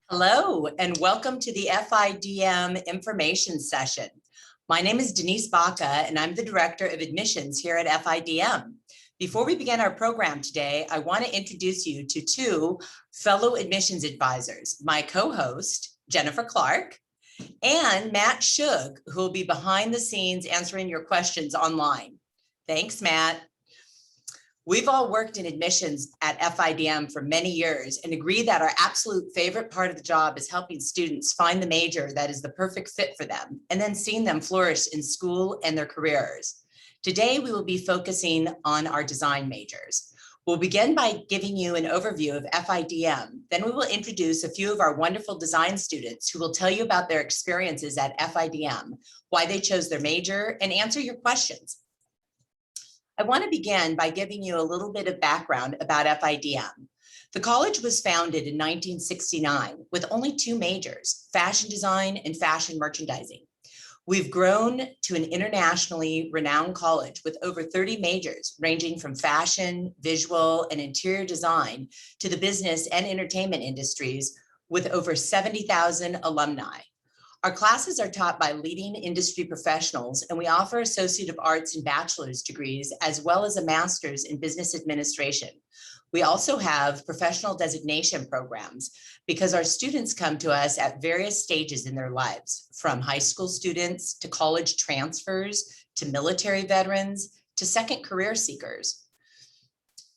Hello, and welcome to the FIDM information session. My name is Denise Baca, and I'm the Director of Admissions here at FIDM. Before we begin our program today, I want to introduce you to two fellow admissions advisors, my co-host, Jennifer Clark, and Matt Shug, who will be behind the scenes answering your questions online. Thanks, Matt. We've all worked in admissions at FIDM for many years and agree that our absolute favorite part of the job is helping students find the major that is the perfect fit for them and then seeing them flourish in school and their careers. Today, we will be focusing on our design majors. We'll begin by giving you an overview of FIDM. Then we will introduce a few of our wonderful design students who will tell you about their experiences at FIDM, why they chose their major, and answer your questions. I want to begin by giving you a little bit of background about FIDM. The college was founded in 1969 with only two majors, fashion design and fashion merchandising. We've grown to an internationally renowned college with over 30 majors ranging from fashion, visual, and interior design to the business and entertainment industries with over 70,000 alumni. Our classes are taught by leading industry professionals, and we offer Associate of Arts and Bachelor's degrees, as well as a Master's in Business Administration. We also have professional designation programs because our students come to us at various stages in their lives, from high school students to college transfers, to military veterans, to second career seekers.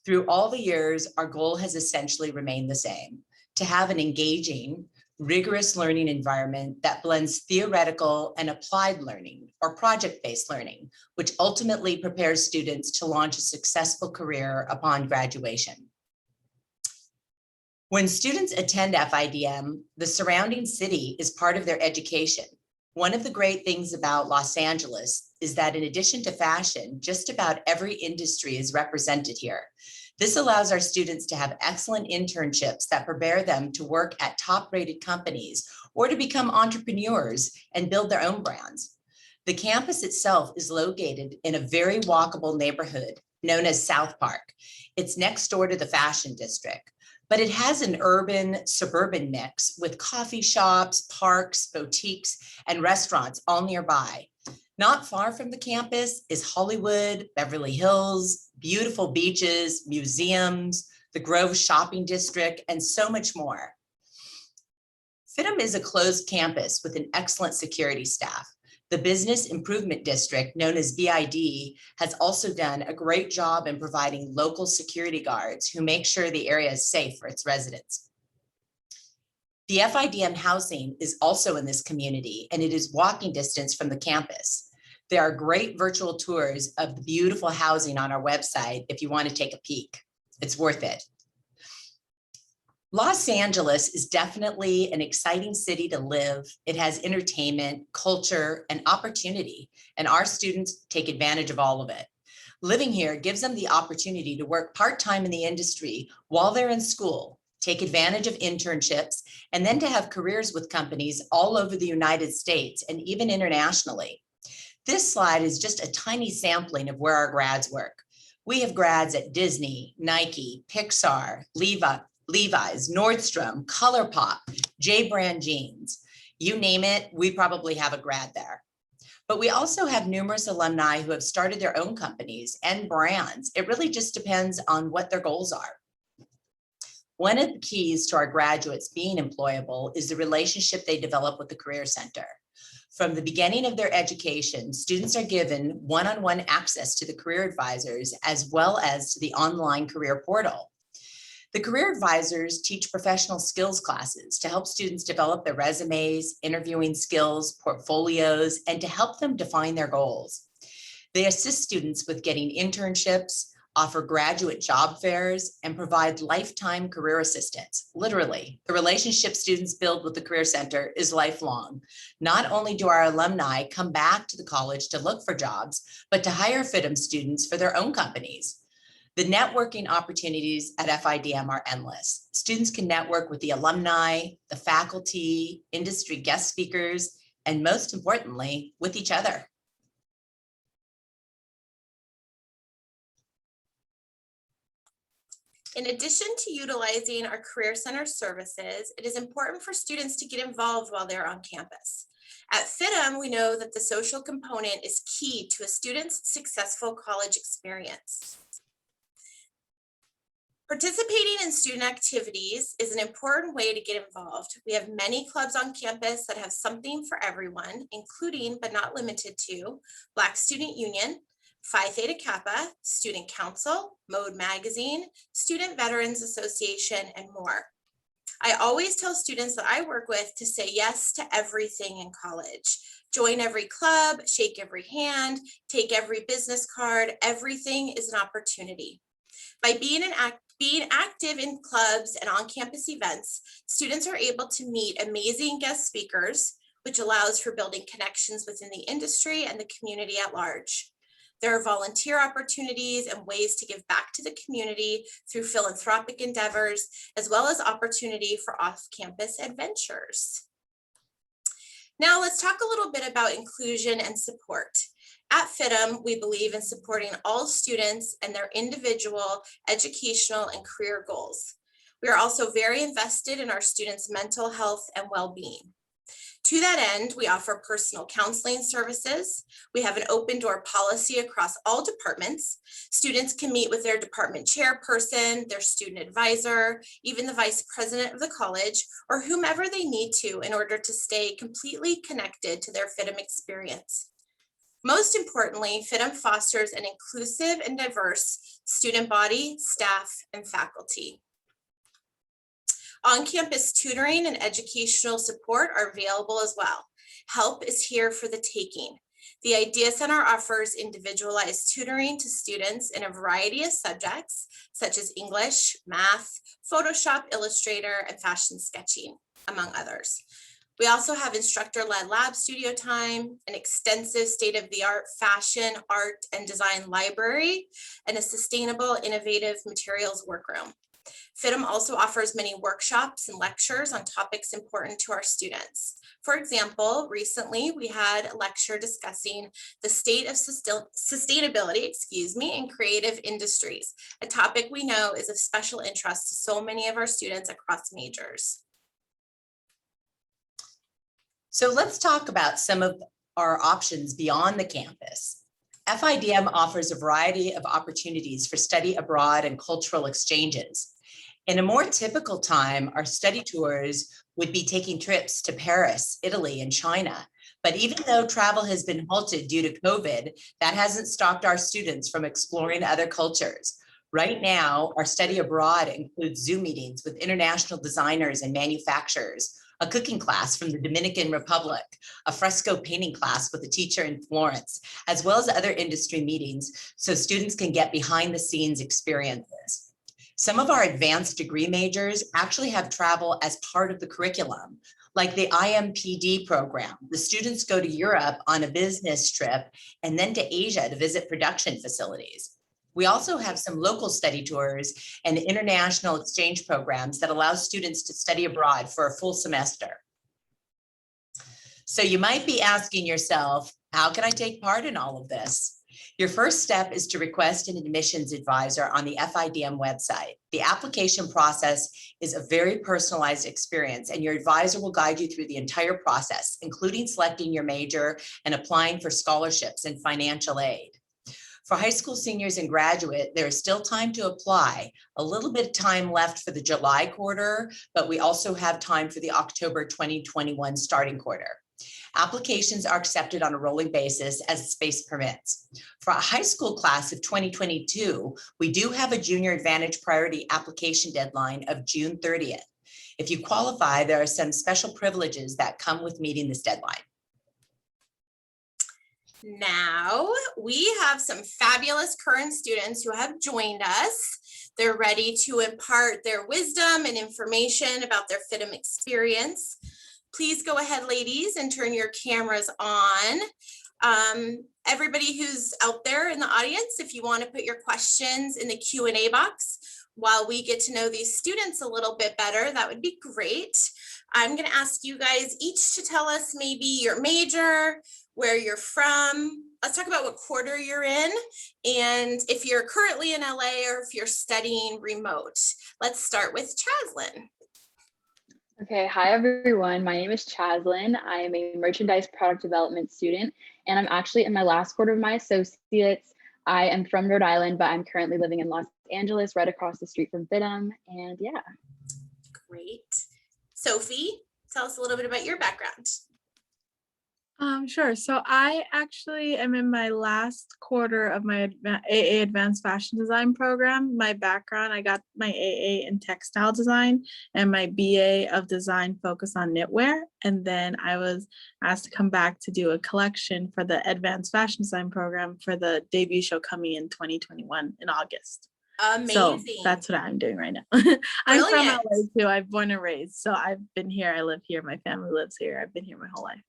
Through all the years, our goal has essentially remained the same: to have an engaging, rigorous learning environment that blends theoretical and applied learning, or project-based learning, which ultimately prepares students to launch a successful career upon graduation. When students attend FIDM, the surrounding city is part of their education. One of the great things about Los Angeles is that in addition to fashion, just about every industry is represented here. This allows our students to have excellent internships that prepare them to work at top-rated companies or to become entrepreneurs and build their own brands. The campus itself is located in a very walkable neighborhood known as South Park. It's next door to the Fashion District, but it has an urban-suburban mix with coffee shops, parks, boutiques, and restaurants all nearby. Not far from the campus is Hollywood, Beverly Hills, beautiful beaches, museums, the Grove Shopping District, and so much more. FIDM is a closed campus with an excellent security staff. The Business Improvement District, known as BID, has also done a great job in providing local security guards who make sure the area is safe for its residents. The FIDM housing is also in this community, and it is walking distance from the campus. There are great virtual tours of the beautiful housing on our website if you want to take a peek. It's worth it. Los Angeles is definitely an exciting city to live. It has entertainment, culture, and opportunity, and our students take advantage of all of it. Living here gives them the opportunity to work part-time in the industry while they're in school, take advantage of internships, and then to have careers with companies all over the United States and even internationally. This slide is just a tiny sampling of where our grads work. We have grads at Disney, Nike, Pixar, Levi's, Nordstrom, ColourPop, J Brand Jeans. You name it, we probably have a grad there. But we also have numerous alumni who have started their own companies and brands. It really just depends on what their goals are. One of the keys to our graduates being employable is the relationship they develop with the Career Center. From the beginning of their education, students are given one-on-one access to the career advisors as well as to the online career portal. The career advisors teach professional skills classes to help students develop their resumes, interviewing skills, portfolios, and to help them define their goals. They assist students with getting internships, offer graduate job fairs, and provide lifetime career assistance. Literally, the relationship students build with the Career Center is lifelong. Not only do our alumni come back to the college to look for jobs, but to hire FIDM students for their own companies. The networking opportunities at FIDM are endless. Students can network with the alumni, the faculty, industry guest speakers, and most importantly, with each other. In addition to utilizing our Career Center services, it is important for students to get involved while they're on campus. At FIDM, we know that the social component is key to a student's successful college experience. Participating in student activities is an important way to get involved. We have many clubs on campus that have something for everyone, including but not limited to Black Student Union, Phi Theta Kappa, Student Council, Mode Magazine, Student Veterans Association, and more. I always tell students that I work with to say yes to everything in college. Join every club, shake every hand, take every business card. Everything is an opportunity. By being active in clubs and on-campus events, students are able to meet amazing guest speakers, which allows for building connections within the industry and the community at large. There are volunteer opportunities and ways to give back to the community through philanthropic endeavors, as well as opportunity for off-campus adventures. Now let's talk a little bit about inclusion and support. At FIDM, we believe in supporting all students and their individual educational and career goals. We are also very invested in our students' mental health and well-being. To that end, we offer personal counseling services. We have an open door policy across all departments. Students can meet with their department chairperson, their student advisor, even the vice president of the college, or whomever they need to in order to stay completely connected to their FIDM experience. Most importantly, FIDM fosters an inclusive and diverse student body, staff, and faculty. On-campus tutoring and educational support are available as well. Help is here for the taking. The Idea Center offers individualized tutoring to students in a variety of subjects, such as English, math, Photoshop, Illustrator, and fashion sketching, among others. We also have instructor-led lab studio time, an extensive state-of-the-art fashion, art, and design library, and a sustainable, innovative materials workroom. FIDM also offers many workshops and lectures on topics important to our students. For example, recently we had a lecture discussing the state of sustainability, in creative industries, a topic we know is of special interest to so many of our students across majors. So let's talk about some of our options beyond the campus. FIDM offers a variety of opportunities for study abroad and cultural exchanges. In a more typical time, our study tours would be taking trips to Paris, Italy, and China. But even though travel has been halted due to COVID, that hasn't stopped our students from exploring other cultures. Right now, our study abroad includes Zoom meetings with international designers and manufacturers, a cooking class from the Dominican Republic, a fresco painting class with a teacher in Florence, as well as other industry meetings so students can get behind the scenes experiences. Some of our advanced degree majors actually have travel as part of the curriculum, like the IMPD program. The students go to Europe on a business trip and then to Asia to visit production facilities. We also have some local study tours and international exchange programs that allow students to study abroad for a full semester. So you might be asking yourself, how can I take part in all of this? Your first step is to request an admissions advisor on the FIDM website. The application process is a very personalized experience, and your advisor will guide you through the entire process, including selecting your major and applying for scholarships and financial aid. For high school seniors and graduate, there is still time to apply. A little bit of time left for the July quarter, but we also have time for the October 2021 starting quarter. Applications are accepted on a rolling basis as space permits. For a high school class of 2022, we do have a Junior Advantage Priority application deadline of June 30th. If you qualify, there are some special privileges that come with meeting this deadline. Now, we have some fabulous current students who have joined us. They're ready to impart their wisdom and information about their FIDM experience. Please go ahead, ladies, and turn your cameras on. Everybody who's out there in the audience, if you want to put your questions in the Q&A box while we get to know these students a little bit better, that would be great. I'm going to ask you guys each to tell us maybe your major, where you're from, let's talk about what quarter you're in and if you're currently in LA or if you're studying remote. Let's start with Chaslin. Okay, hi everyone. My name is Chaslin. I am a merchandise product development student, and I'm actually in my last quarter of my associates. I am from Rhode Island, but I'm currently living in Los Angeles, right across the street from FIDM. And yeah. Great. Sophie, tell us a little bit about your background. Sure. So I actually am in my last quarter of my AA Advanced Fashion Design program. My background, I got my AA in textile design and my BA of design focused on knitwear. And then I was asked to come back to do a collection for the Advanced Fashion Design program for the debut show coming in 2021 in August. Amazing. So that's what I'm doing right now. I'm from Brilliant. LA too. I'm born and raised. So I've been here. I live here. My family lives here. I've been here my whole life.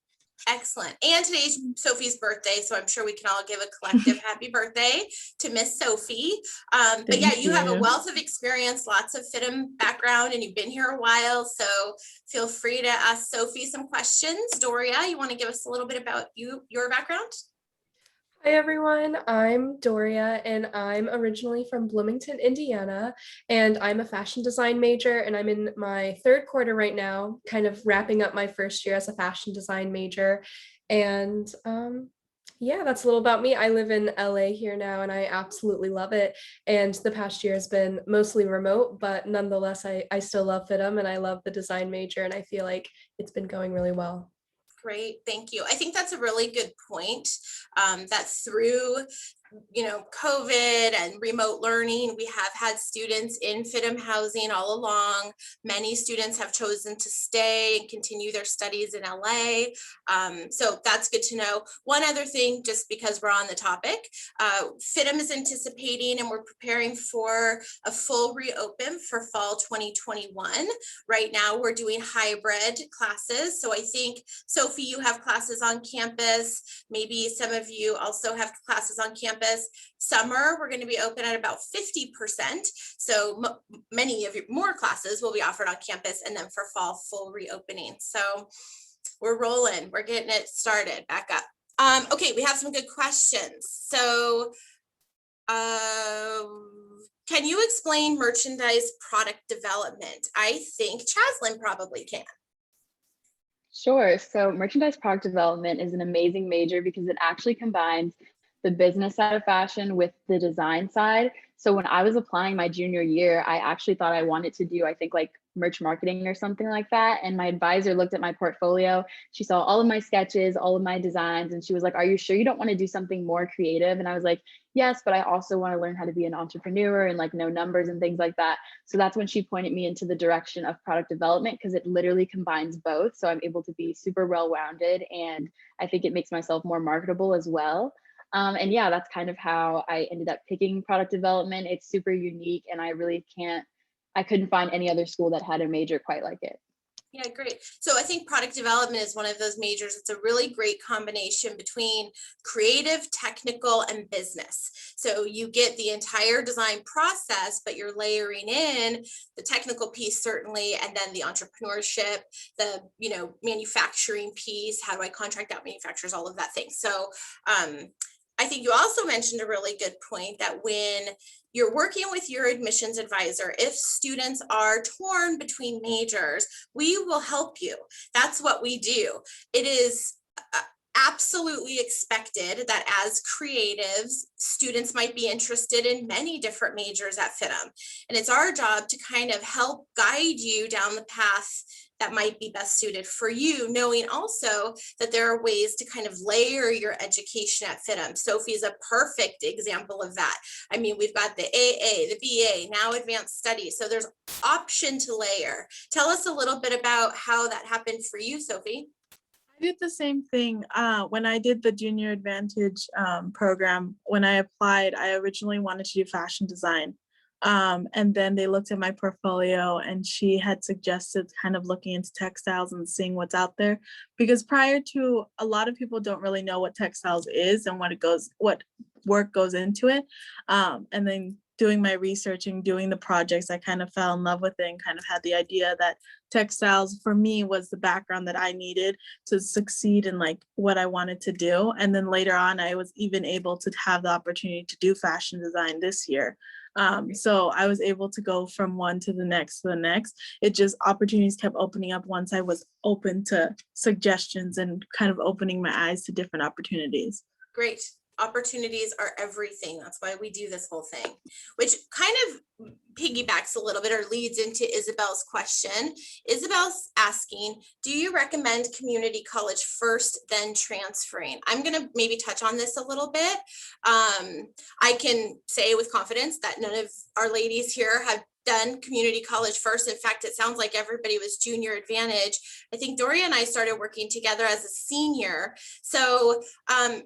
Excellent. And today's Sophie's birthday, so I'm sure we can all give a collective happy birthday to Miss Sophie. But yeah, you have a wealth of experience, lots of FIDM background, and you've been here a while, so feel free to ask Sophie some questions. Doria, you want to give us a little bit about your background? Hi everyone, I'm Doria and I'm originally from Bloomington, Indiana, and I'm a fashion design major and I'm in my third quarter right now, kind of wrapping up my first year as a fashion design major. And yeah, that's a little about me. I live in LA here now and I absolutely love it. And the past year has been mostly remote, but nonetheless, I still love FIDM and I love the design major and I feel like it's been going really well. Great, thank you. I think that's a really good point, that through COVID and remote learning, we have had students in FIDM housing all along. Many students have chosen to stay and continue their studies in LA. So that's good to know. One other thing, just because we're on the topic, FIDM is anticipating and we're preparing for a full reopen for fall 2021. Right now we're doing hybrid classes. So I think, Sophie, you have classes on campus. Maybe some of you also have classes on campus. Summer, we're going to be open at about 50%. So many of your more classes will be offered on campus, and then for fall, full reopening. So we're rolling. We're getting it started back up. Okay, we have some good questions. So can you explain merchandise product development? I think Chaslin probably can. Sure. So merchandise product development is an amazing major because it actually combines the business side of fashion with the design side. So when I was applying my junior year, I actually thought I wanted to do, I think like merch marketing or something like that. And my advisor looked at my portfolio. She saw all of my sketches, all of my designs, and she was like, "Are you sure you don't want to do something more creative?" And I was like, "Yes, but I also want to learn how to be an entrepreneur and like know numbers and things like that." So that's when she pointed me into the direction of product development because it literally combines both. So I'm able to be super well-rounded, and I think it makes myself more marketable as well. And yeah, that's kind of how I ended up picking product development. It's super unique and I couldn't find any other school that had a major quite like it. Yeah, great. So I think product development is one of those majors. It's a really great combination between creative, technical, and business. So you get the entire design process, but you're layering in the technical piece certainly, and then the entrepreneurship, the manufacturing piece. How do I contract out manufacturers? All of that thing. So I think you also mentioned a really good point that when you're working with your admissions advisor, if students are torn between majors, we will help you. That's what we do. It is absolutely expected that as creatives, students might be interested in many different majors at FIDM. And it's our job to kind of help guide you down the path that might be best suited for you, knowing also that there are ways to kind of layer your education at FIDM. Sophie is a perfect example of that. I mean, we've got the AA, the BA, now advanced studies. So there's option to layer. Tell us a little bit about how that happened for you, Sophie. I did the same thing when I did the Junior Advantage program. When I applied, I originally wanted to do fashion design. And then they looked at my portfolio and she had suggested kind of looking into textiles and seeing what's out there, because prior to, a lot of people don't really know what textiles is and what work goes into it. And then doing my research and doing the projects, I kind of fell in love with it and kind of had the idea that textiles for me was the background that I needed to succeed in like what I wanted to do. And then later on, I was even able to have the opportunity to do fashion design this year. So I was able to go from one to the next to the next. It just opportunities kept opening up once I was open to suggestions and kind of opening my eyes to different opportunities. Great. Opportunities are everything. That's why we do this whole thing, which kind of piggybacks a little bit or leads into Isabel's question. Isabel's asking, do you recommend community college first, then transferring? I'm going to maybe touch on this a little bit. I can say with confidence that none of our ladies here have done community college first. In fact, it sounds like everybody was junior advantage. I think Doria and I started working together as a senior. So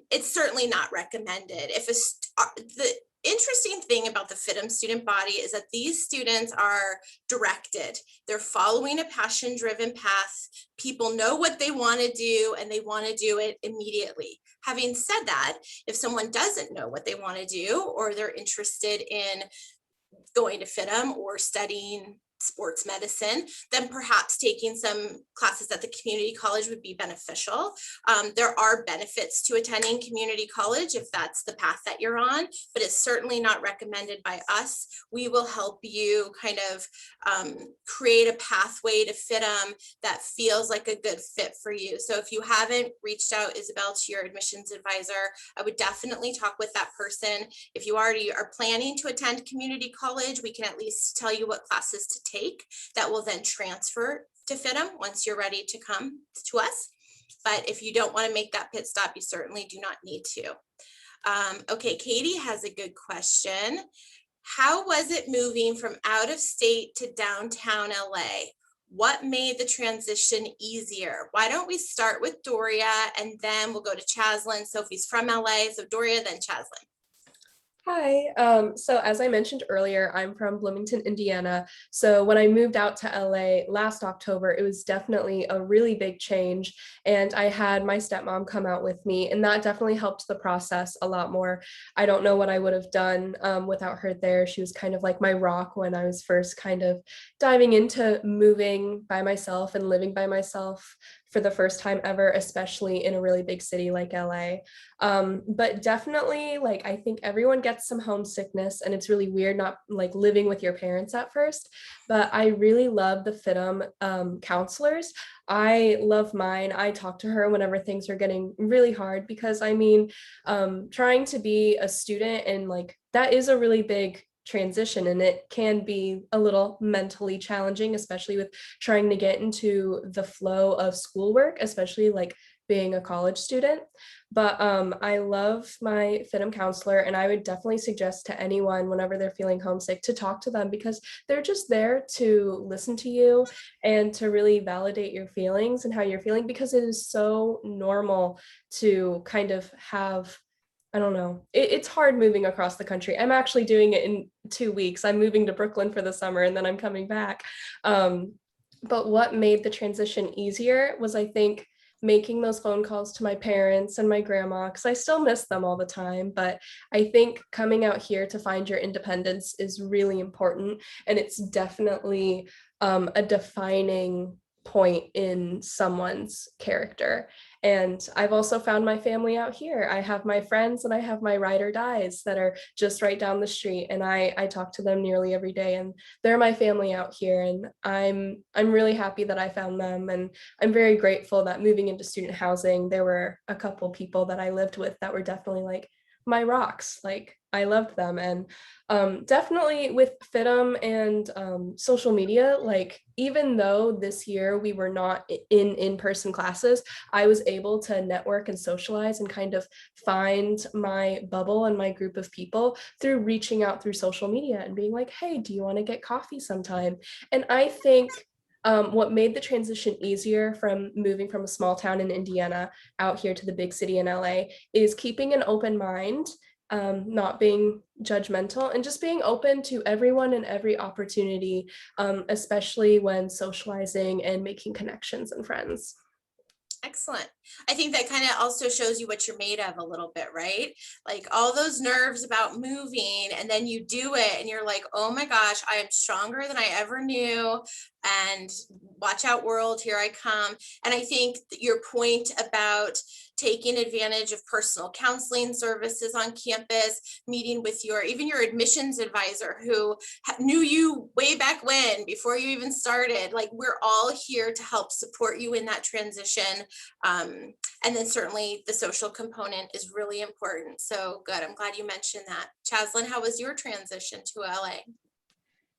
it's certainly not recommended. The interesting thing about the FIDM student body is that these students are directed. They're following a passion-driven path. People know what they want to do and they want to do it immediately. Having said that, if someone doesn't know what they want to do or they're interested in going to FIDM or studying sports medicine, then perhaps taking some classes at the community college would be beneficial. There are benefits to attending community college if that's the path that you're on, but it's certainly not recommended by us. We will help you kind of create a pathway to FIDM that feels like a good fit for you. So if you haven't reached out, Isabel, to your admissions advisor, I would definitely talk with that person. If you already are planning to attend community college, we can at least tell you what classes to take that will then transfer to FIDM once you're ready to come to us. But if you don't want to make that pit stop, you certainly do not need to. Okay, Katie has a good question. How was it moving from out of state to downtown LA? What made the transition easier? Why don't we start with Doria and then we'll go to Chaslin. Sophie's from LA, so Doria, then Chaslin. Hi, so as I mentioned earlier, I'm from Bloomington, Indiana. So when I moved out to LA last October, it was definitely a really big change. And I had my stepmom come out with me, and that definitely helped the process a lot more. I don't know what I would have done without her there. She was kind of like my rock when I was first kind of diving into moving by myself and living by myself for the first time ever, especially in a really big city like LA. But definitely, like, I think everyone gets some homesickness, and it's really weird not like living with your parents at first. But I really love the FIDM counselors. I love mine. I talk to her whenever things are getting really hard, because I mean, trying to be a student and like that is a really big transition, and it can be a little mentally challenging, especially with trying to get into the flow of schoolwork, especially like being a college student. But I love my FIDM counselor, and I would definitely suggest to anyone whenever they're feeling homesick to talk to them, because they're just there to listen to you and to really validate your feelings and how you're feeling, because it is so normal to kind of have, I don't know. It's hard moving across the country. I'm actually doing it in 2 weeks. I'm moving to Brooklyn for the summer and then I'm coming back. But what made the transition easier was, I think, making those phone calls to my parents and my grandma, because I still miss them all the time. But I think coming out here to find your independence is really important. And it's definitely a defining point in someone's character. And I've also found my family out here. I have my friends and I have my ride or dies that are just right down the street, and I talk to them nearly every day, and they're my family out here, and I'm really happy that I found them. And I'm very grateful that moving into student housing, there were a couple people that I lived with that were definitely like my rocks. Like, I loved them. And definitely with FIDM and social media, like, even though this year we were not in-person classes, I was able to network and socialize and kind of find my bubble and my group of people through reaching out through social media and being like, hey, do you want to get coffee sometime? And I think what made the transition easier from moving from a small town in Indiana out here to the big city in LA is keeping an open mind, not being judgmental, and just being open to everyone and every opportunity, especially when socializing and making connections and friends. Excellent. I think that kind of also shows you what you're made of a little bit, right? Like all those nerves about moving, and then you do it and you're like, oh my gosh, I am stronger than I ever knew. And watch out world, here I come. And I think that your point about taking advantage of personal counseling services on campus, meeting with even your admissions advisor who knew you way back when, before you even started, like we're all here to help support you in that transition. And then certainly the social component is really important. So good, I'm glad you mentioned that. Chaslyn, how was your transition to LA?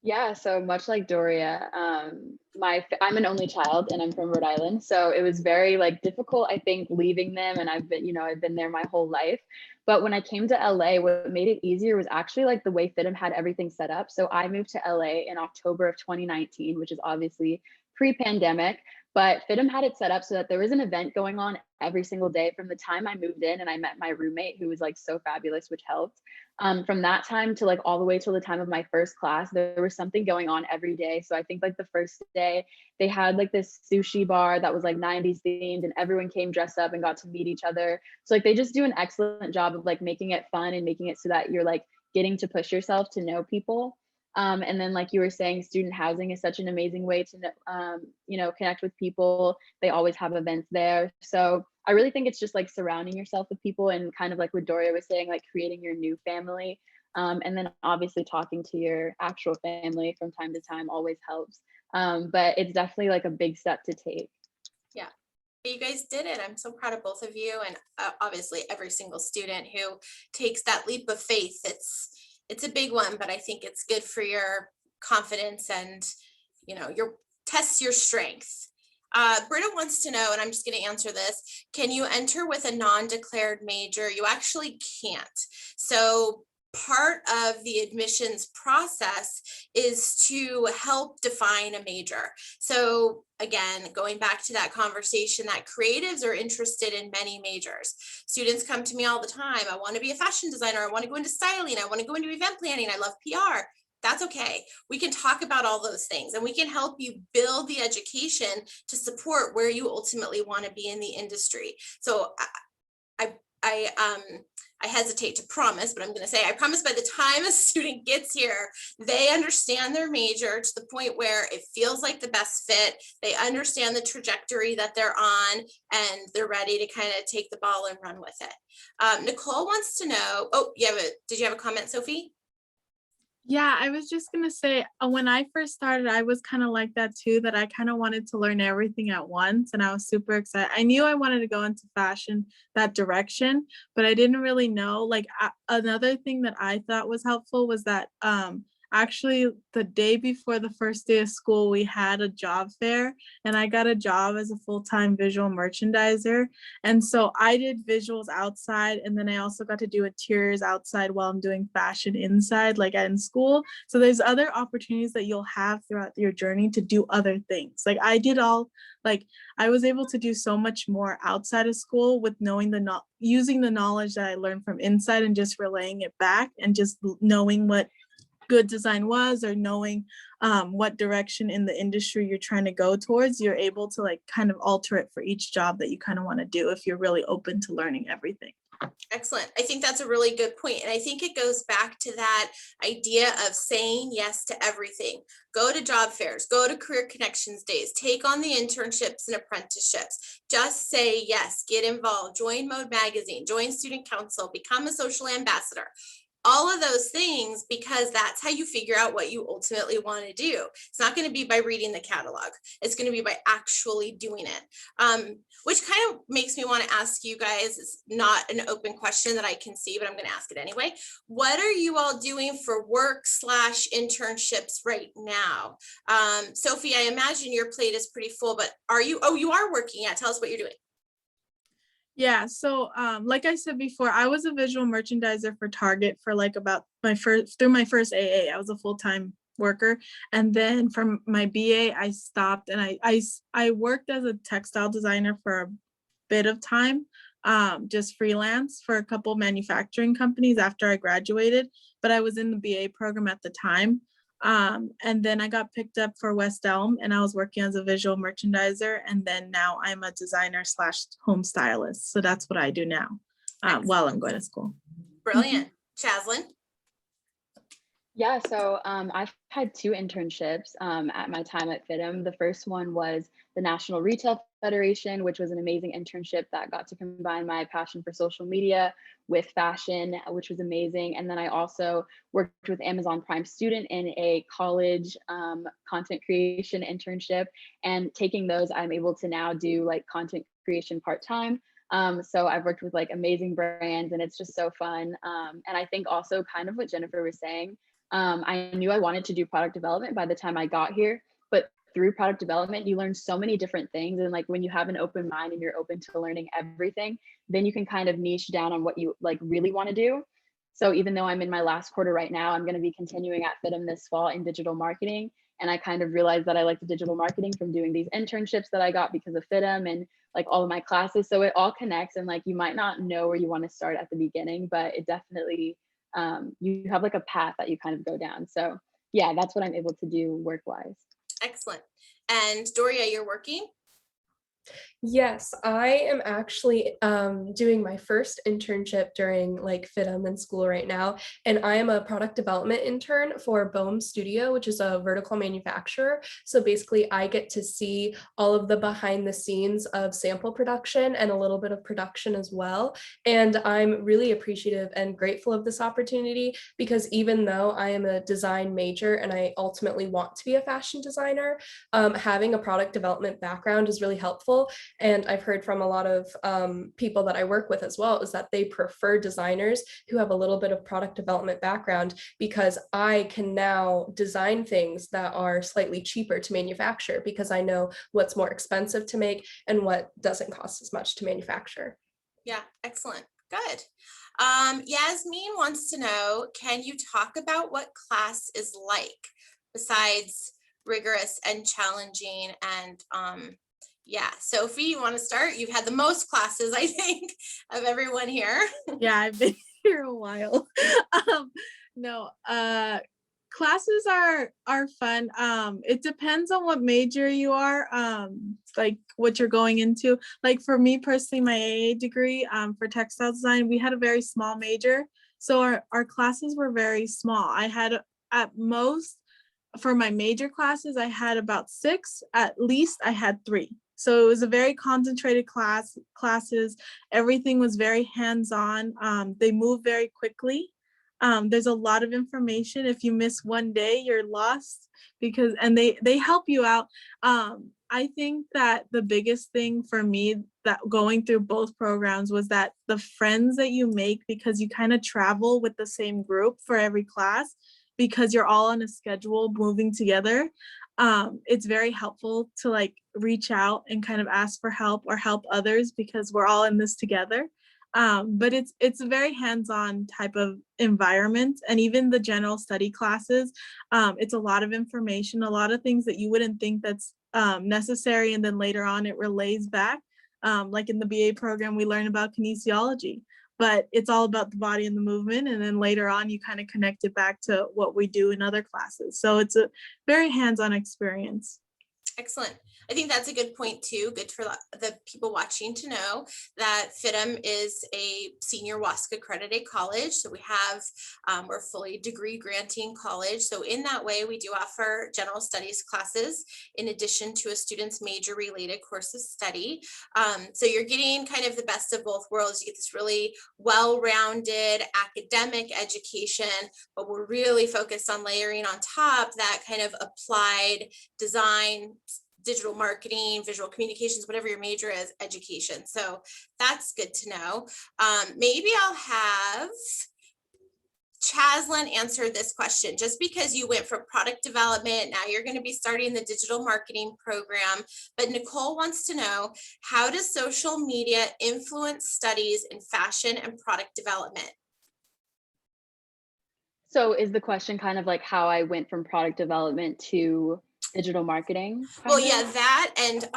Yeah, so much like Doria, I'm an only child and I'm from Rhode Island. So it was very like difficult, I think, leaving them. And I've been there my whole life. But when I came to LA, what made it easier was actually like the way FIDM had everything set up. So I moved to LA in October of 2019, which is obviously pre-pandemic. But FIDM had it set up so that there was an event going on every single day from the time I moved in and I met my roommate who was like so fabulous, which helped. From that time to like all the way till the time of my first class, there was something going on every day. So I think like the first day they had like this sushi bar that was like 90s themed and everyone came dressed up and got to meet each other. So like they just do an excellent job of like making it fun and making it so that you're like getting to push yourself to know people. And then like you were saying, student housing is such an amazing way to, connect with people. They always have events there. So I really think it's just like surrounding yourself with people and kind of like what Doria was saying, like creating your new family. And then obviously talking to your actual family from time to time always helps. But it's definitely like a big step to take. Yeah, you guys did it. I'm so proud of both of you, and obviously every single student who takes that leap of faith. It's a big one, but I think it's good for your confidence and your tests your strength. Britta wants to know, and I'm just going to answer this. Can you enter with a non-declared major? You actually can't. So part of the admissions process is to help define a major. So again, going back to that conversation that creatives are interested in many majors. Students come to me all the time. I want to be a fashion designer. I want to go into styling. I want to go into event planning. I love PR. That's okay. We can talk about all those things and we can help you build the education to support where you ultimately want to be in the industry. So I hesitate to promise, but I'm going to say, I promise by the time a student gets here, they understand their major to the point where it feels like the best fit. They understand the trajectory that they're on and they're ready to kind of take the ball and run with it. Nicole wants to know, did you have a comment, Sophie? Yeah, I was just gonna say, when I first started, I was kind of like that too, that I kind of wanted to learn everything at once. And I was super excited. I knew I wanted to go into fashion, that direction, but I didn't really know. Like another thing that I thought was helpful was that actually the day before the first day of school, we had a job fair and I got a job as a full-time visual merchandiser. And so I did visuals outside, and then I also got to do interiors outside while I'm doing fashion inside, like in school. So there's other opportunities that you'll have throughout your journey to do other things. Like I was able to do so much more outside of school with knowing using the knowledge that I learned from inside and just relaying it back and just knowing what good design was, or knowing what direction in the industry you're trying to go towards. You're able to like kind of alter it for each job that you kind of want to do if you're really open to learning everything. Excellent. I think that's a really good point. And I think it goes back to that idea of saying yes to everything. Go to job fairs, go to career connections days, take on the internships and apprenticeships. Just say yes, get involved, join Mode Magazine, join student council, become a social ambassador. All of those things, because that's how you figure out what you ultimately want to do. It's not going to be by reading the catalog. It's going to be by actually doing it, which kind of makes me want to ask you guys, it's not an open question that I can see, but I'm going to ask it anyway. What are you all doing for work/internships right now? Sophie, I imagine your plate is pretty full, but you are working. Yeah, tell us what you're doing. Yeah, so like I said before, I was a visual merchandiser for Target for like about my first AA. I was a full-time worker, and then from my BA I stopped and I worked as a textile designer for a bit of time, just freelance for a couple manufacturing companies after I graduated, but I was in the BA program at the time. And then I got picked up for West Elm and I was working as a visual merchandiser. And then now I'm a designer / home stylist. So that's what I do now while I'm going to school. Brilliant. Chaslin? Yeah, so I've had 2 internships at my time at FIDM. The first one was the National Retail Federation, which was an amazing internship that got to combine my passion for social media with fashion, which was amazing. And then I also worked with Amazon Prime Student in a college content creation internship. And taking those, I'm able to now do like content creation part-time. So I've worked with like amazing brands and it's just so fun. And I think also kind of what Jennifer was saying, I knew I wanted to do product development by the time I got here, but through product development, you learn so many different things. And like when you have an open mind and you're open to learning everything, then you can kind of niche down on what you like really want to do. So even though I'm in my last quarter right now, I'm going to be continuing at FIDM this fall in digital marketing. And I kind of realized that I like the digital marketing from doing these internships that I got because of FIDM and like all of my classes. So it all connects, and like you might not know where you want to start at the beginning, but it definitely you have like a path that you kind of go down. So yeah, that's what I'm able to do work-wise. Excellent. And Doria, you're working? Yes, I am actually doing my first internship during like FIDM in school right now, and I am a product development intern for Bohm Studio, which is a vertical manufacturer. So basically I get to see all of the behind the scenes of sample production and a little bit of production as well. And I'm really appreciative and grateful of this opportunity because even though I am a design major and I ultimately want to be a fashion designer, having a product development background is really helpful. And I've heard from a lot of people that I work with as well, is that they prefer designers who have a little bit of product development background because I can now design things that are slightly cheaper to manufacture because I know what's more expensive to make and what doesn't cost as much to manufacture. Yeah, excellent. Good. Yasmin wants to know, can you talk about what class is like besides rigorous and challenging? And yeah, Sophie, you want to start? You've had the most classes, I think, of everyone here. Yeah, I've been here a while. No, classes are fun. It depends on what major you are, like what you're going into. Like for me personally, my AA degree for textile design, we had a very small major. So our classes were very small. I had at most, for my major classes, I had about 6, at least I had 3. So it was a very concentrated classes. Everything was very hands-on. They move very quickly. There's a lot of information. If you miss one day, you're lost and they help you out. I think that the biggest thing for me that going through both programs was that the friends that you make, because you kind of travel with the same group for every class, because you're all on a schedule moving together. It's very helpful to like reach out and kind of ask for help or help others because we're all in this together. But it's a very hands-on type of environment, and even the general study classes, it's a lot of information, a lot of things that you wouldn't think that's necessary, and then later on it relays back. Like in the BA program, we learn about kinesiology, but it's all about the body and the movement. And then later on, you kind of connect it back to what we do in other classes. So it's a very hands-on experience. Excellent. I think that's a good point too. Good for the people watching to know that FIDM is a senior WASC accredited college. So we have, we're fully degree granting college. So in that way, we do offer general studies classes in addition to a student's major related course of study. So you're getting kind of the best of both worlds. You get this really well-rounded academic education, but we're really focused on layering on top that kind of applied design, digital marketing, visual communications, whatever your major is, education. So that's good to know. Maybe I'll have Chaslin answer this question. Just because you went from product development, now you're going to be starting the digital marketing program. But Nicole wants to know, how does social media influence studies in fashion and product development? So is the question kind of like how I went from product development to digital marketing? Well, yeah, that, and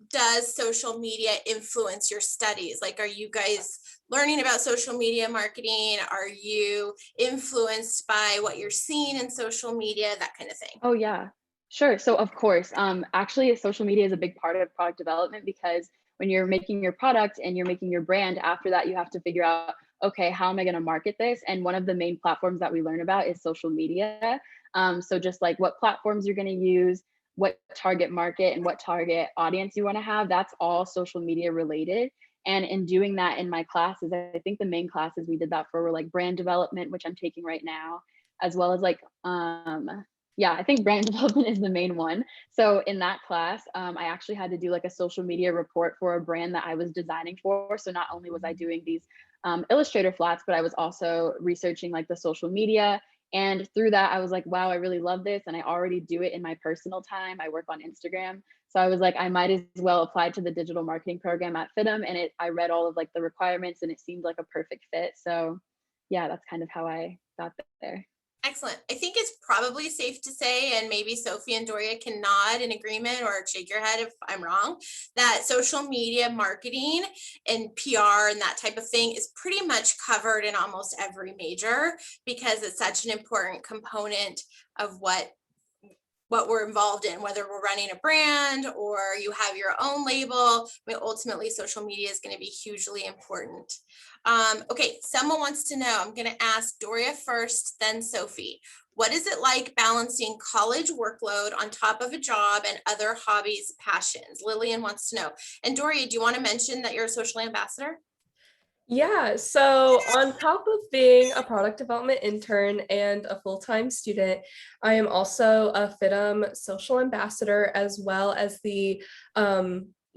does social media influence your studies? Like, are you guys learning about social media marketing? Are you influenced by what you're seeing in social media, that kind of thing? Oh yeah, sure. So of course, actually social media is a big part of product development because when you're making your product and you're making your brand, after that you have to figure out, okay, how am I going to market this? And one of the main platforms that we learn about is social media. So just like what platforms you're going to use, what target market and what target audience you want to have, that's all social media related. And in doing that in my classes, I think the main classes we did that for were like brand development, which I'm taking right now, as well as like yeah, I think brand development is the main one. So in that class, I actually had to do like a social media report for a brand that I was designing for. So not only was I doing these Illustrator flats, but I was also researching like the social media. And through that, I was like, wow, I really love this. And I already do it in my personal time. I work on Instagram. So I was like, I might as well apply to the digital marketing program at FIDM. And I read all of like the requirements and it seemed like a perfect fit. So yeah, that's kind of how I got there. Excellent. I think it's probably safe to say, and maybe Sophie and Doria can nod in agreement or shake your head if I'm wrong, that social media marketing and PR and that type of thing is pretty much covered in almost every major because it's such an important component of what we're involved in, whether we're running a brand or you have your own label. I mean, ultimately, social media is going to be hugely important. Okay, someone wants to know, I'm going to ask Doria first, then Sophie. What is it like balancing college workload on top of a job and other hobbies, passions? Lillian wants to know. And Doria, do you want to mention that you're a social ambassador? Yeah, so on top of being a product development intern and a full-time student, I am also a FIDM social ambassador as well as the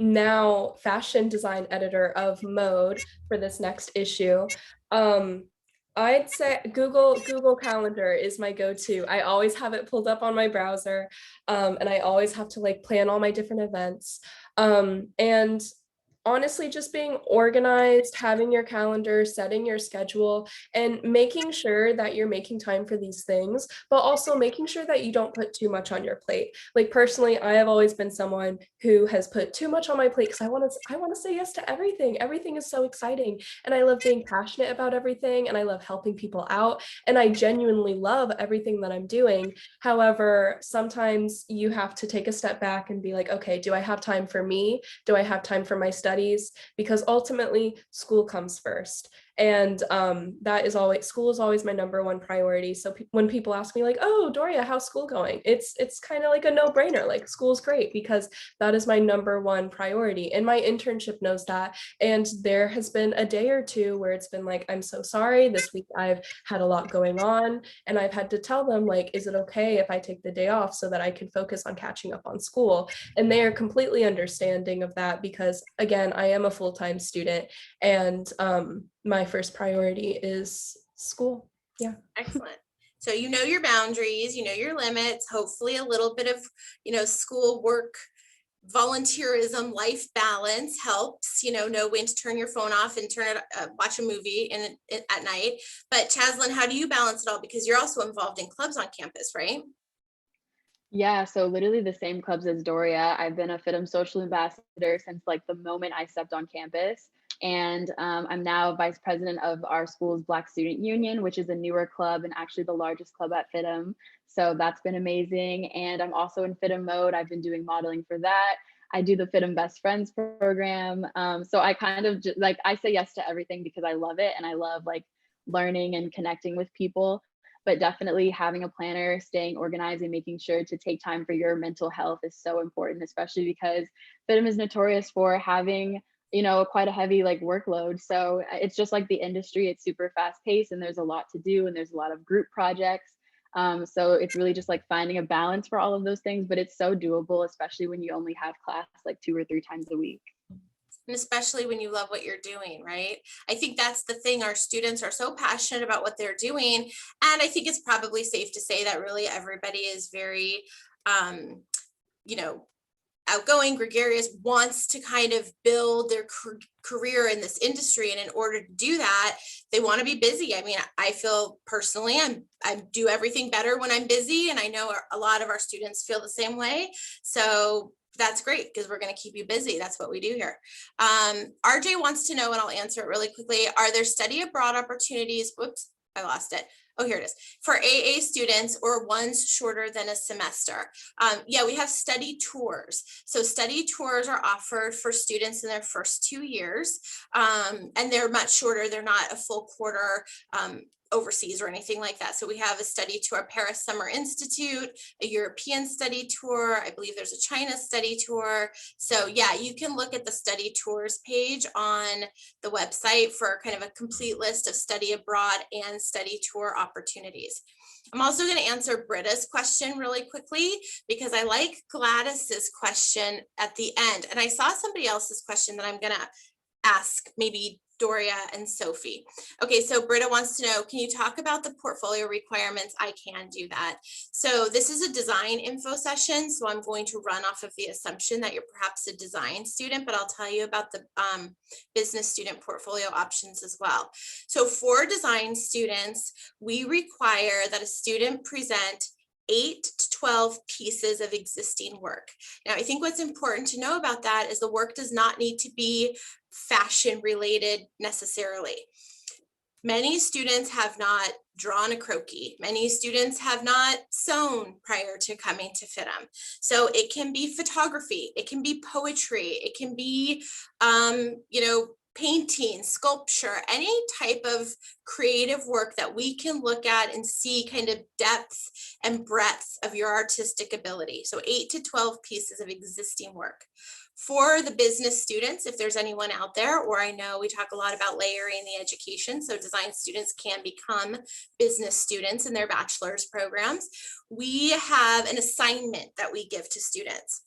now fashion design editor of Mode for this next issue. I'd say Google Calendar is my go-to. I always have it pulled up on my browser, and I always have to like plan all my different events. And honestly, just being organized, having your calendar, setting your schedule, and making sure that you're making time for these things, but also making sure that you don't put too much on your plate. Like personally, I have always been someone who has put too much on my plate because I want to say yes to everything. Everything is so exciting, and I love being passionate about everything, and I love helping people out, and I genuinely love everything that I'm doing. However, sometimes you have to take a step back and be like, okay, do I have time for me? Do I have time for my studies? Because ultimately school comes first, and school is always my number one priority. So when people ask me like, oh, Doria, how's school going, it's kind of like a no-brainer, like school's great, because that is my number one priority, and my internship knows that. And there has been a day or two where it's been like, I'm so sorry, this week I've had a lot going on, and I've had to tell them like, is it okay if I take the day off so that I can focus on catching up on school? And they are completely understanding of that, because again, I am a full-time student, and my first priority is school. Yeah. Excellent. So you know your boundaries, you know your limits, hopefully a little bit of, school work, volunteerism, life balance helps, know when to turn your phone off and watch a movie at night. But Chaslyn, how do you balance it all? Because you're also involved in clubs on campus, right? Yeah, so literally the same clubs as Doria. I've been a FIDM social ambassador since like the moment I stepped on campus. And I'm now vice president of our school's Black Student Union, which is a newer club and actually the largest club at FIDM. So that's been amazing. And I'm also in FIDM Mode. I've been doing modeling for that. I do the FIDM Best Friends program. So I kind of just like, I say yes to everything because I love it. And I love like learning and connecting with people. But definitely having a planner, staying organized, and making sure to take time for your mental health is so important, especially because FIDM is notorious for having, quite a heavy like workload. So it's just like the industry, it's super fast paced and there's a lot to do and there's a lot of group projects. So it's really just like finding a balance for all of those things, but it's so doable, especially when you only have class like 2 or 3 times a week. And especially when you love what you're doing, right? I think that's the thing. Our students are so passionate about what they're doing. And I think it's probably safe to say that really everybody is very, outgoing, gregarious, wants to kind of build their career in this industry. And in order to do that, they want to be busy. I mean, I feel personally, I do everything better when I'm busy. And I know a lot of our students feel the same way. So That's great because we're going to keep you busy. That's what we do here. RJ wants to know, and I'll answer it really quickly. Are there study abroad opportunities? Whoops, I lost it. Oh, here it is. For AA students or ones shorter than a semester. Yeah, we have study tours. So study tours are offered for students in their first 2 years, and they're much shorter. They're not a full quarter overseas or anything like that. So we have a study tour, Paris Summer Institute, a European study tour. I believe there's a China study tour. So yeah, you can look at the study tours page on the website for kind of a complete list of study abroad and study tour opportunities. I'm also going to answer Britta's question really quickly because I like Gladys's question at the end. And I saw somebody else's question that I'm going to ask, maybe Doria and Sophie. Okay, so Britta wants to know, can you talk about the portfolio requirements? I can do that. So this is a design info session, so I'm going to run off of the assumption that you're perhaps a design student, but I'll tell you about the business student portfolio options as well. So for design students, we require that a student present 8 to 12 pieces of existing work. Now, I think what's important to know about that is the work does not need to be fashion related necessarily. Many students have not drawn a croquis. Many students have not sewn prior to coming to FIDM. So it can be photography, it can be poetry, it can be, painting, sculpture, any type of creative work that we can look at and see kind of depth and breadth of your artistic ability. So 8 to 12 pieces of existing work. For the business students, if there's anyone out there, or I know we talk a lot about layering the education, so design students can become business students in their bachelor's programs. We have an assignment that we give to students.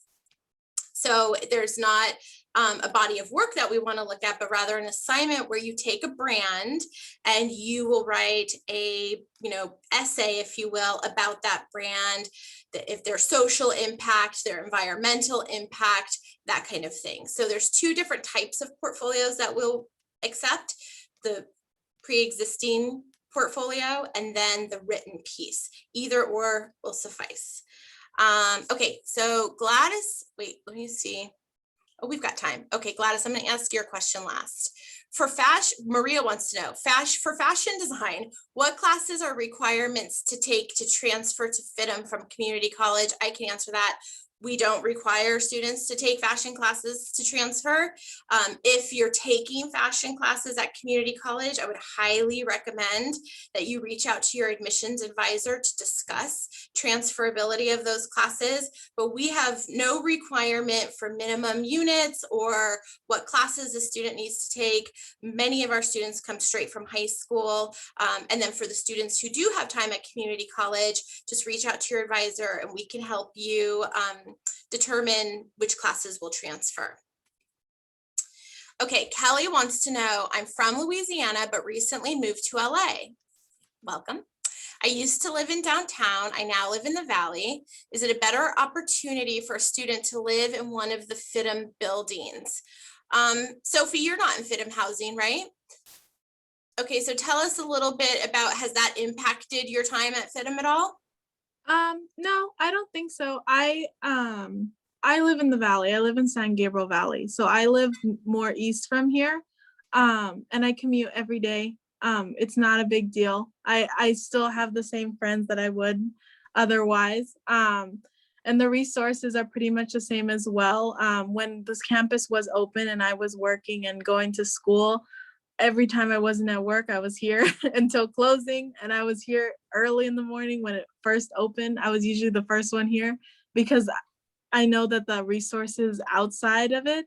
So there's not a body of work that we want to look at, but rather an assignment where you take a brand and you will write a, essay, if you will, about that brand, if their social impact, their environmental impact, that kind of thing. So there's 2 different types of portfolios that we'll accept: the pre-existing portfolio and then the written piece. Either or will suffice. Okay, so Gladys, wait, let me see. Oh, we've got time. Okay, Gladys, I'm going to ask your question last. For fashion, Maria wants to know, for fashion design, what classes are requirements to take to transfer to FIDM from community college? I can answer that. We don't require students to take fashion classes to transfer. If you're taking fashion classes at community college, I would highly recommend that you reach out to your admissions advisor to discuss transferability of those classes. But we have no requirement for minimum units or what classes a student needs to take. Many of our students come straight from high school. And then for the students who do have time at community college, just reach out to your advisor and we can help you determine which classes will transfer. Okay, Kelly wants to know, I'm from Louisiana, but recently moved to LA. Welcome. I used to live in downtown. I now live in the Valley. Is it a better opportunity for a student to live in one of the FIDM buildings? Sophie, you're not in FIDM housing, right? Okay, so tell us a little bit about, has that impacted your time at FIDM at all? No, I don't think so. I live in the Valley. I live in San Gabriel Valley. So I live more east from here. And I commute every day. It's not a big deal. I still have the same friends that I would otherwise. And the resources are pretty much the same as well. When this campus was open and I was working and going to school, every time I wasn't at work, I was here until closing, and I was here early in the morning when it first opened. I was usually the first one here because I know that the resources outside of it,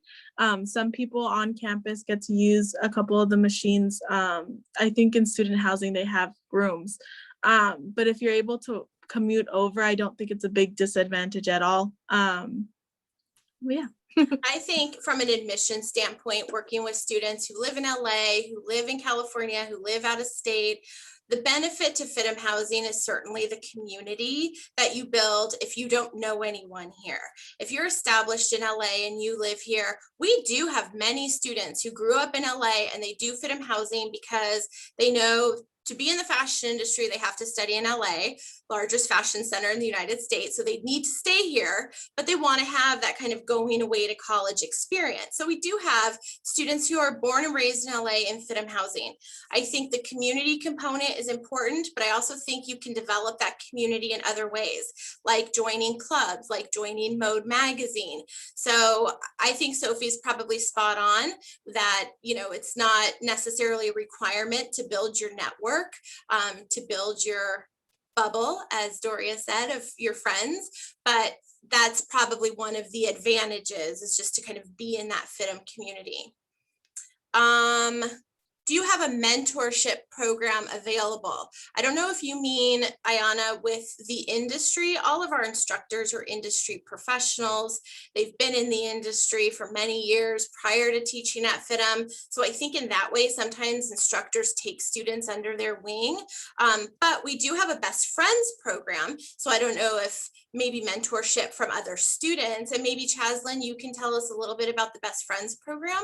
some people on campus get to use a couple of the machines. I think in student housing, they have rooms. But if you're able to commute over, I don't think it's a big disadvantage at all. Yeah. I think from an admission standpoint, working with students who live in LA, who live in California, who live out of state, the benefit to FIDM housing is certainly the community that you build if you don't know anyone here. If you're established in LA and you live here, we do have many students who grew up in LA and they do FIDM housing because they know to be in the fashion industry, they have to study in LA, largest fashion center in the United States. So they need to stay here, but they want to have that kind of going away to college experience. So we do have students who are born and raised in LA in FIDM housing. I think the community component is important, but I also think you can develop that community in other ways, like joining clubs, like joining Mode magazine. So I think Sophie's probably spot on that, it's not necessarily a requirement to build your network, to build your bubble, as Doria said, of your friends, but that's probably one of the advantages, is just to kind of be in that FIDM community. Do you have a mentorship program available? I don't know if you mean, Ayana, with the industry. All of our instructors are industry professionals. They've been in the industry for many years prior to teaching at FIDM. So I think in that way, sometimes instructors take students under their wing. But we do have a best friends program. So I don't know if maybe mentorship from other students, and maybe Chaslyn, you can tell us a little bit about the best friends program.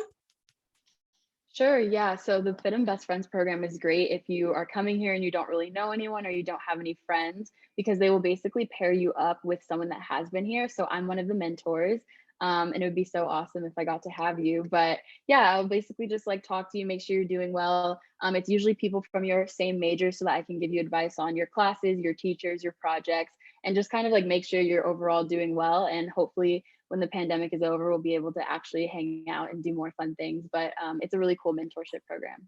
Sure, yeah. So the FIDM Best Friends program is great if you are coming here and you don't really know anyone or you don't have any friends, because they will basically pair you up with someone that has been here. So I'm one of the mentors, and it would be so awesome if I got to have you. But yeah, I'll basically just like talk to you, make sure you're doing well. It's usually people from your same major so that I can give you advice on your classes, your teachers, your projects, and just kind of like make sure you're overall doing well. And hopefully when the pandemic is over, we'll be able to actually hang out and do more fun things. But it's a really cool mentorship program.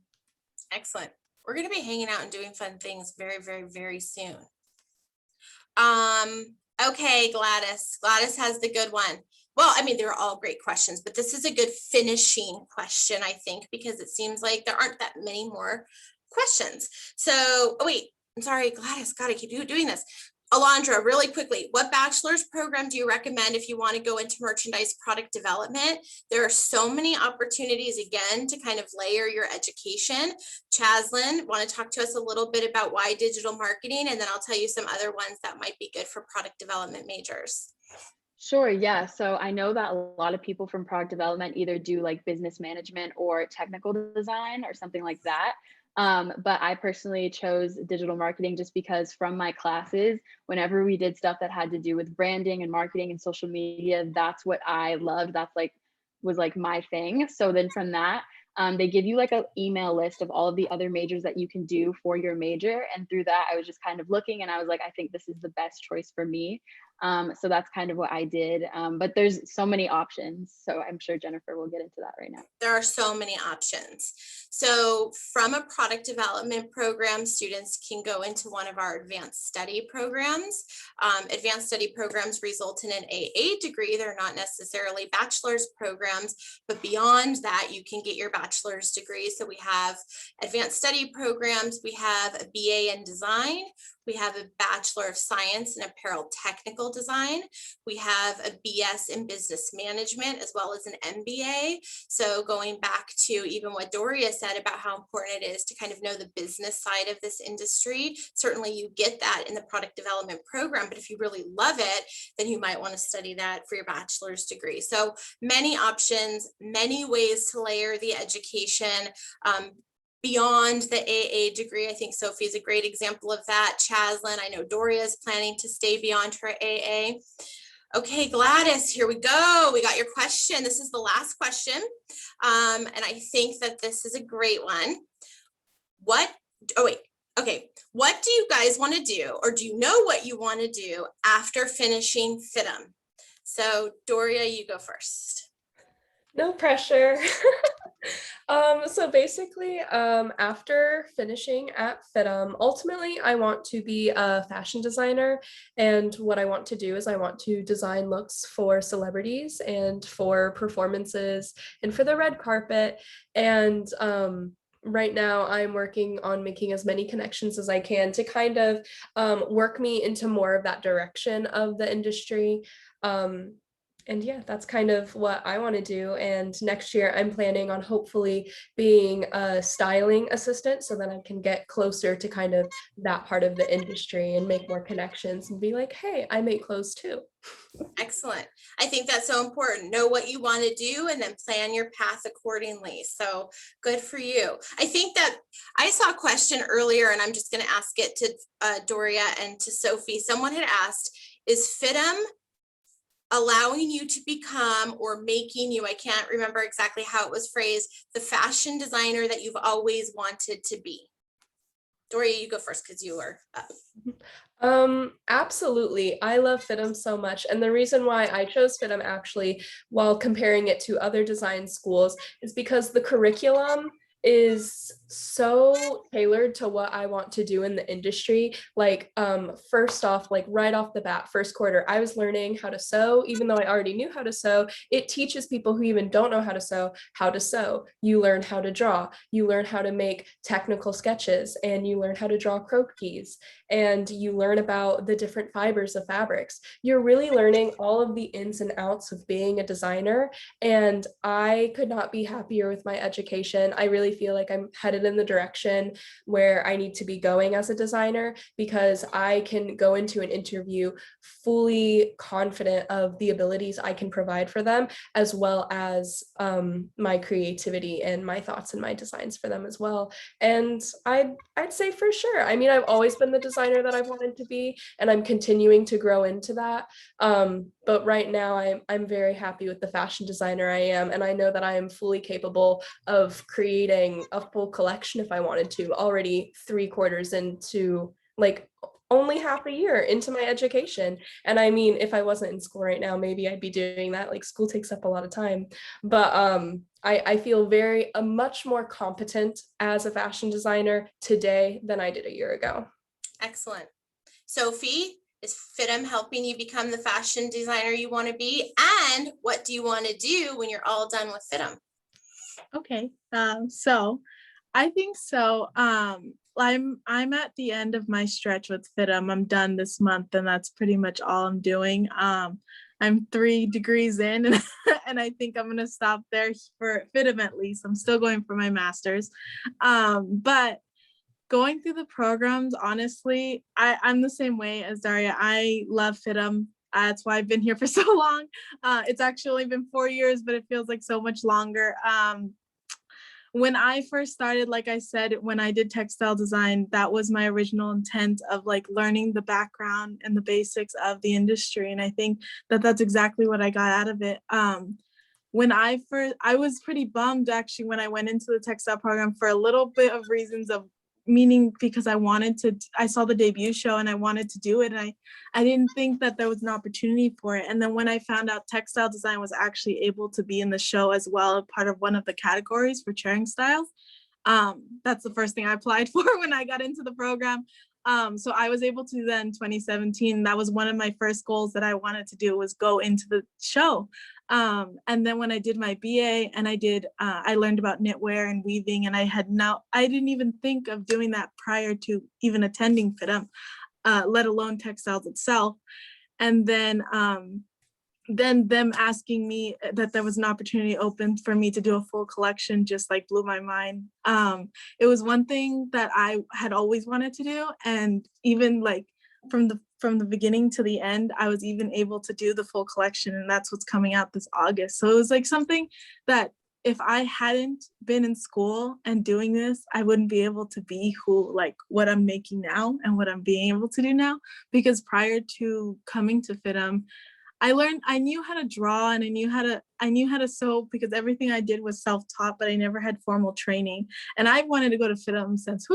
Excellent. We're going to be hanging out and doing fun things very, very, very soon. Okay, Gladys. Gladys has the good one. Well, I mean, they're all great questions, but this is a good finishing question, I think, because it seems like there aren't that many more questions. So, oh wait, I'm sorry, Gladys, gotta keep doing this. Alondra, really quickly, what bachelor's program do you recommend if you want to go into merchandise product development? There are so many opportunities, again, to kind of layer your education. Chaslyn, want to talk to us a little bit about why digital marketing, and then I'll tell you some other ones that might be good for product development majors. Sure, yeah. So I know that a lot of people from product development either do like business management or technical design or something like that. But I personally chose digital marketing just because from my classes, whenever we did stuff that had to do with branding and marketing and social media, that's what I loved. That's like, was like my thing. So then from that, they give you like an email list of all of the other majors that you can do for your major. And through that, I was just kind of looking and I was like, I think this is the best choice for me. So that's kind of what I did. But there's so many options. So I'm sure Jennifer will get into that right now. There are so many options. So from a product development program, students can go into one of our advanced study programs. Advanced study programs result in an AA degree. They're not necessarily bachelor's programs, but beyond that, you can get your bachelor's degree. So we have advanced study programs. We have a BA in design. We have a Bachelor of Science in Apparel Technical Design. We have a BS in Business Management, as well as an MBA. So going back to even what Doria said about how important it is to kind of know the business side of this industry, certainly you get that in the product development program, but if you really love it, then you might want to study that for your bachelor's degree. So many options, many ways to layer the education. Beyond the AA degree, I think Sophie is a great example of that. Chaslyn, I know Doria is planning to stay beyond her AA. Okay, Gladys, here we go. We got your question. This is the last question. And I think that this is a great one. What do you guys want to do, or do you know what you want to do after finishing FIDM? So Doria, you go first. No pressure. So basically, after finishing at FIDM, ultimately I want to be a fashion designer, and what I want to do is I want to design looks for celebrities and for performances and for the red carpet. And right now I'm working on making as many connections as I can to kind of work me into more of that direction of the industry. And yeah, that's kind of what I want to do. And next year I'm planning on hopefully being a styling assistant so that I can get closer to kind of that part of the industry and make more connections and be like, hey, I make clothes too. Excellent. I think that's so important. Know what you want to do and then plan your path accordingly. So good for you. I think that I saw a question earlier, and I'm just going to ask it to Doria and to Sophie. Someone had asked, is FIDM allowing you to become, or making you, I can't remember exactly how it was phrased, the fashion designer that you've always wanted to be? Doria, you go first because you were up. Absolutely. I love FIDM so much. And the reason why I chose FIDM actually, while comparing it to other design schools, is because the curriculum is so tailored to what I want to do in the industry. Like, first off, like right off the bat, first quarter, I was learning how to sew. Even though I already knew how to sew, it teaches people who even don't know how to sew, how to sew. You learn how to draw, you learn how to make technical sketches, and you learn how to draw croquis, and you learn about the different fibers of fabrics. You're really learning all of the ins and outs of being a designer. And I could not be happier with my education. I really feel like I'm headed in the direction where I need to be going as a designer, because I can go into an interview fully confident of the abilities I can provide for them, as well as my creativity and my thoughts and my designs for them as well. And I'd say for sure, I mean, I've always been the designer that I've wanted to be, and I'm continuing to grow into that. But right now I'm very happy with the fashion designer I am, and I know that I am fully capable of creating a full collection if I wanted to, already 3/4 into, like, only half a year into my education. And I mean, if I wasn't in school right now, maybe I'd be doing that. Like, school takes up a lot of time. But I feel much more competent as a fashion designer today than I did a year ago. Excellent. Sophie, is FIDM helping you become the fashion designer you want to be? And what do you want to do when you're all done with FIDM? Okay, so I think so. I'm at the end of my stretch with FIDM. I'm done this month, and that's pretty much all I'm doing. I'm 3 degrees in, and, and I think I'm gonna stop there for FIDM at least. I'm still going for my master's, but going through the programs, honestly, I'm the same way as Daria. I love FIDM. That's why I've been here for so long. It's actually been 4 years, but it feels like so much longer. When I first started, like I said, when I did textile design, that was my original intent of like learning the background and the basics of the industry. And I think that that's exactly what I got out of it. When I was pretty bummed actually when I went into the textile program for a little bit of reasons of meaning, because I saw the debut show and I wanted to do it. And I didn't think that there was an opportunity for it. And then when I found out textile design was actually able to be in the show as well, part of one of the categories for chairing styles, that's the first thing I applied for when I got into the program. So I was able to then 2017, that was one of my first goals that I wanted to do, was go into the show. And then when I did my BA and I learned about knitwear and weaving, and I didn't even think of doing that prior to even attending FIDM, let alone textiles itself. And then them asking me that there was an opportunity open for me to do a full collection just like blew my mind. It was one thing that I had always wanted to do, and even like from the beginning to the end, I was even able to do the full collection, and that's what's coming out this August. So it was like something that if I hadn't been in school and doing this, I wouldn't be able to be what I'm making now and what I'm being able to do now. Because prior to coming to FIDM, I knew how to draw and I knew how to sew, because everything I did was self-taught, but I never had formal training. And I wanted to go to FIDM since,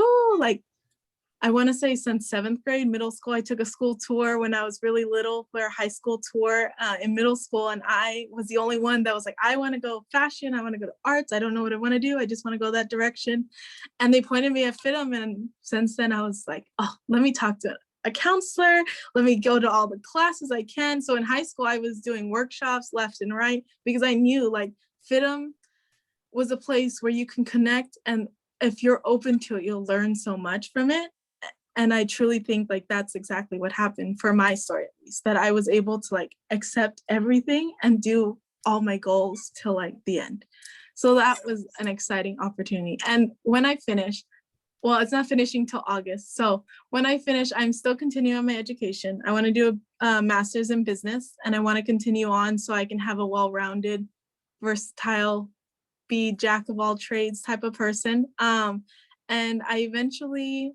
I want to say since 7th grade. Middle school, I took a school tour when I was really little, for a high school tour in middle school. And I was the only one that was like, I want to go fashion. I want to go to arts. I don't know what I want to do. I just want to go that direction. And they pointed me at FIDM. And since then I was like, oh, let me talk to a counselor. Let me go to all the classes I can. So in high school, I was doing workshops left and right, because I knew like FIDM was a place where you can connect. And if you're open to it, you'll learn so much from it. And I truly think like that's exactly what happened for my story, at least, that I was able to like accept everything and do all my goals till like the end. So that was an exciting opportunity. And when I finished, well, it's not finishing till August. So when I finish, I'm still continuing my education. I want to do a master's in business, and I want to continue on so I can have a well-rounded, versatile, be jack of all trades type of person. And I eventually,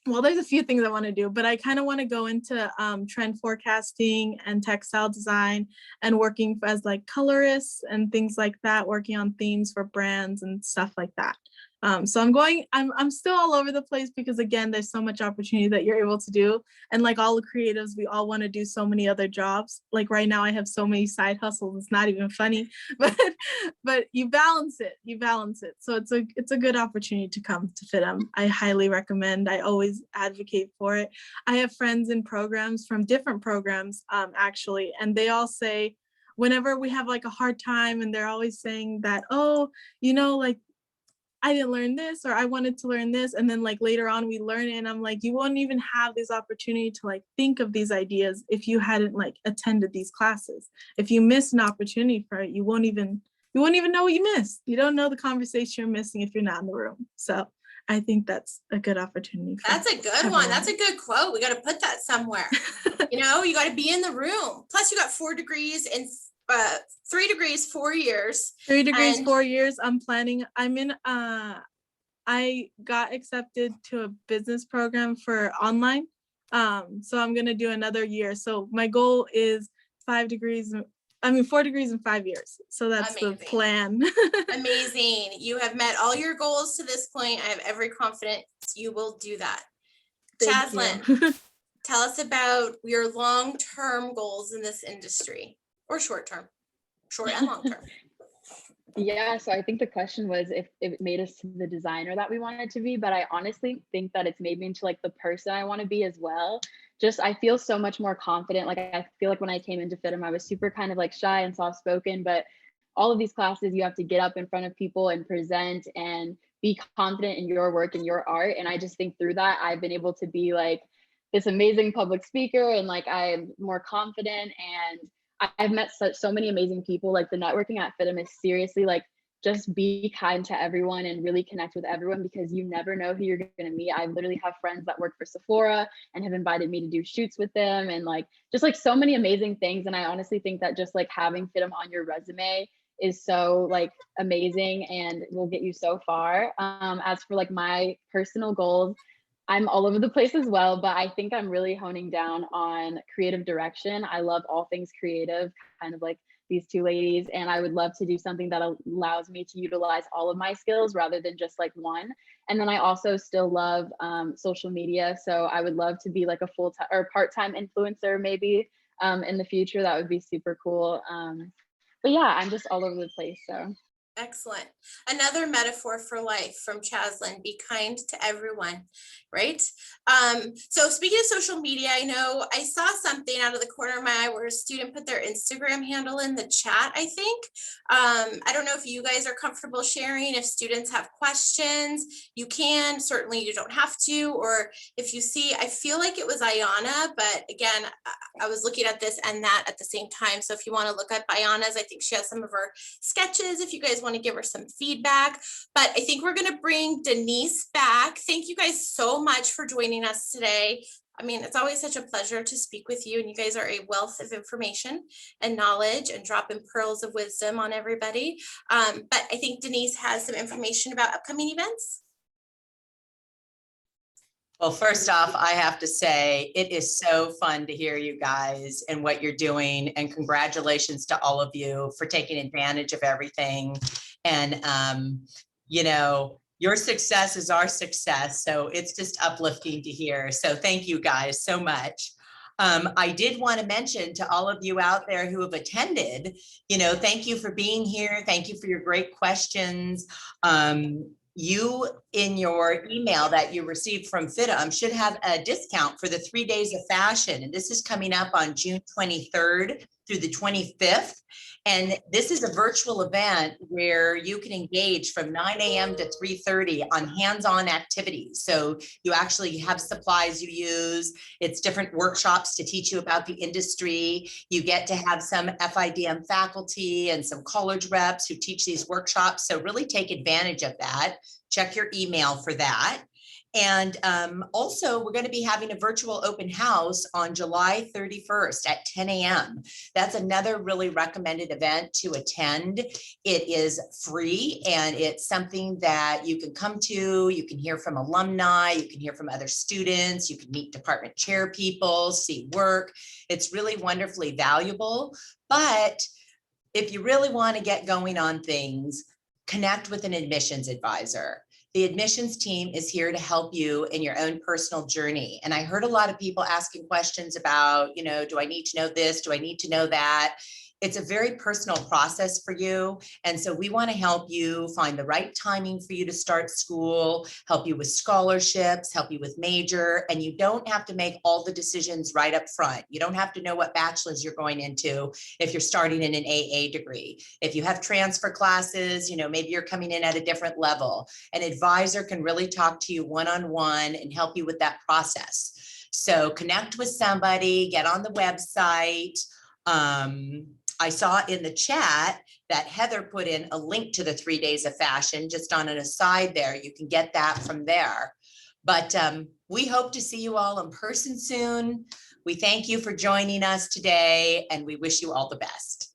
well, there's a few things I want to do, but I kind of want to go into trend forecasting and textile design and working as like colorists and things like that, working on themes for brands and stuff like that. So I'm still all over the place because again, there's so much opportunity that you're able to do. And like all the creatives, we all want to do so many other jobs. Like right now I have so many side hustles. It's not even funny, but you balance it. So it's a good opportunity to come to FIDM. I highly recommend. I always advocate for it. I have friends in programs from different programs actually, and they all say, whenever we have like a hard time and they're always saying that, oh, like, I didn't learn this, or I wanted to learn this. And then like later on we learn it. And I'm like, you won't even have this opportunity to like think of these ideas if you hadn't like attended these classes. If you miss an opportunity for it, you won't even know what you missed. You don't know the conversation you're missing if you're not in the room. So I think that's a good opportunity. That's a good one. That's a good quote. We got to put that somewhere. You got to be in the room. Plus you got 4 degrees and 3 degrees, 4 years. 3 degrees, 4 years. I got accepted to a business program for online. So I'm going to do another year. So my goal is 4 degrees in 5 years. So that's amazing. The plan. Amazing. You have met all your goals to this point. I have every confidence you will do that. Chaslyn, tell us about your long-term goals in this industry, or short-term, short and long-term. Yeah, so I think the question was if it made us the designer that we wanted to be, but I honestly think that it's made me into like the person I want to be as well. Just, I feel so much more confident. Like, I feel like when I came into FIDM, I was super kind of like shy and soft-spoken, but all of these classes, you have to get up in front of people and present and be confident in your work and your art. And I just think through that, I've been able to be like this amazing public speaker, and like I'm more confident, and I've met so many amazing people. Like the networking at FIDM is seriously like, just be kind to everyone and really connect with everyone, because you never know who you're going to meet. I literally have friends that work for Sephora and have invited me to do shoots with them, and like just like so many amazing things. And I honestly think that just like having FIDM on your resume is so like amazing and will get you so far. As for like my personal goals, I'm all over the place as well, but I think I'm really honing down on creative direction. I love all things creative, kind of like these two ladies, and I would love to do something that allows me to utilize all of my skills rather than just like one. And then I also still love social media, so I would love to be like a full-time or part-time influencer maybe in the future. That would be super cool. But yeah, I'm just all over the place. So excellent. Another metaphor for life from Chaslyn: be kind to everyone, right? So speaking of social media, I know I saw something out of the corner of my eye where a student put their Instagram handle in the chat, I think. I don't know if you guys are comfortable sharing. If students have questions, you can. Certainly you don't have to. Or if you see, I feel like it was Ayana, but again, I was looking at this and that at the same time. So if you want to look up Ayana's, I think she has some of her sketches if you guys want to give her some feedback. But I think we're going to bring Denise back. Thank you guys so much for joining us today. I mean, it's always such a pleasure to speak with you, and you guys are a wealth of information and knowledge and dropping pearls of wisdom on everybody. But I think Denise has some information about upcoming events. Well, first off, I have to say it is so fun to hear you guys and what you're doing, and congratulations to all of you for taking advantage of everything. And, your success is our success. So it's just uplifting to hear. So thank you guys so much. I did want to mention to all of you out there who have attended, thank you for being here. Thank you for your great questions. You, in your email that you received from FIDM, should have a discount for the 3 days of fashion. And this is coming up on June 23rd through the 25th. And this is a virtual event where you can engage from 9 a.m. to 3:30 on hands-on activities. So you actually have supplies you use. It's different workshops to teach you about the industry. You get to have some FIDM faculty and some college reps who teach these workshops. So really take advantage of that. Check your email for that. And also, we're going to be having a virtual open house on July 31st at 10 a.m. That's another really recommended event to attend. It is free and it's something that you can come to. You can hear from alumni, you can hear from other students, you can meet department chair people, see work. It's really wonderfully valuable. But if you really want to get going on things, connect with an admissions advisor. The admissions team is here to help you in your own personal journey. And I heard a lot of people asking questions about, do I need to know this? Do I need to know that? It's a very personal process for you. And so we want to help you find the right timing for you to start school, help you with scholarships, help you with major, and you don't have to make all the decisions right up front. You don't have to know what bachelor's you're going into if you're starting in an AA degree. If you have transfer classes, maybe you're coming in at a different level. An advisor can really talk to you one-on-one and help you with that process. So connect with somebody, get on the website. I saw in the chat that Heather put in a link to the 3 days of fashion, just on an aside there. You can get that from there. But we hope to see you all in person soon. We thank you for joining us today and we wish you all the best.